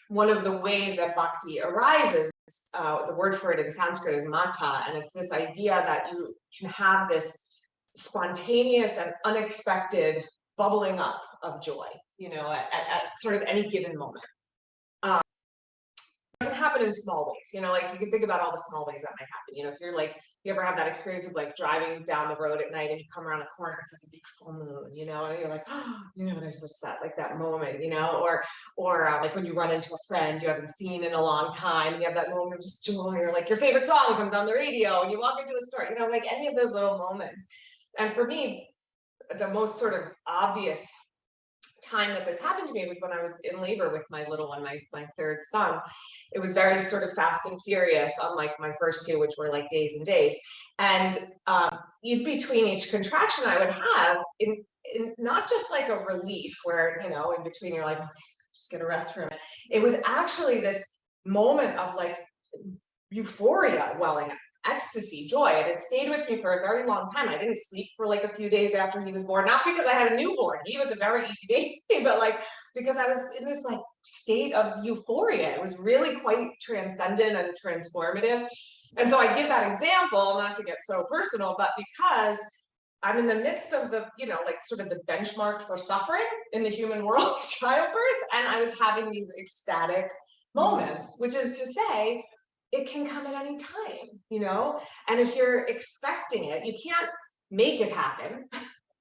one of the ways that bhakti arises, the word for it in Sanskrit is mata, and it's this idea that you can have this spontaneous and unexpected bubbling up of joy, at sort of any given moment. It can happen in small ways, like you can think about all the small ways that might happen. If you're like, you ever have that experience of like driving down the road at night and you come around a corner, it's like a big full moon, and you're like, oh, there's just that moment, or like when you run into a friend you haven't seen in a long time, and you have that moment of just joy, or like your favorite song comes on the radio and you walk into a store, like any of those little moments. And for me, the most sort of obvious time that this happened to me was when I was in labor with my little one, my third son. It was very sort of fast and furious, unlike my first two, which were like days and days. And in between each contraction I would have, in not just like a relief where, in between you're like, okay, just get a rest for a minute. It was actually this moment of like euphoria welling up, ecstasy, joy, and it stayed with me for a very long time. I didn't sleep for like a few days after he was born, not because I had a newborn, he was a very easy baby, but like because I was in this like state of euphoria. It was really quite transcendent and transformative. And so I give that example not to get so personal, but because I'm in the midst of the, like sort of the benchmark for suffering in the human world, childbirth, and I was having these ecstatic moments, which is to say, it can come at any time, and if you're expecting it, you can't make it happen.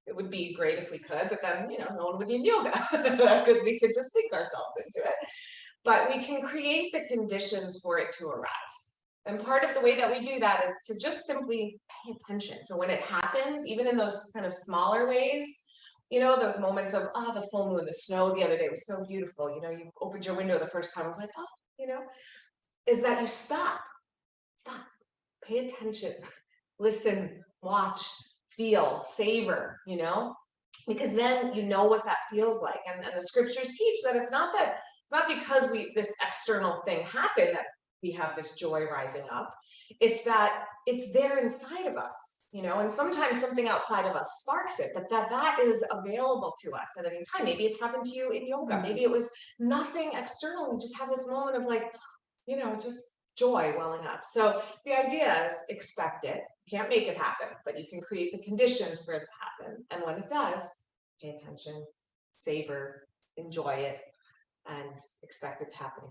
It would be great if we could, but then, no one would need yoga because we could just think ourselves into it. But we can create the conditions for it to arise. And part of the way that we do that is to just simply pay attention. So when it happens, even in those kind of smaller ways, those moments of, the full moon, the snow the other day was so beautiful. You opened your window the first time, I was like, is that you stop, pay attention, listen, watch, feel, savor, because then you know what that feels like. And the scriptures teach that it's not because this external thing happened that we have this joy rising up. It's that it's there inside of us, and sometimes something outside of us sparks it, but that is available to us at any time. Maybe it's happened to you in yoga. Maybe it was nothing external. You just have this moment of like, just joy welling up. So the idea is expect it. You can't make it happen, but you can create the conditions for it to happen. And when it does, pay attention, savor, enjoy it, and expect it to happen again.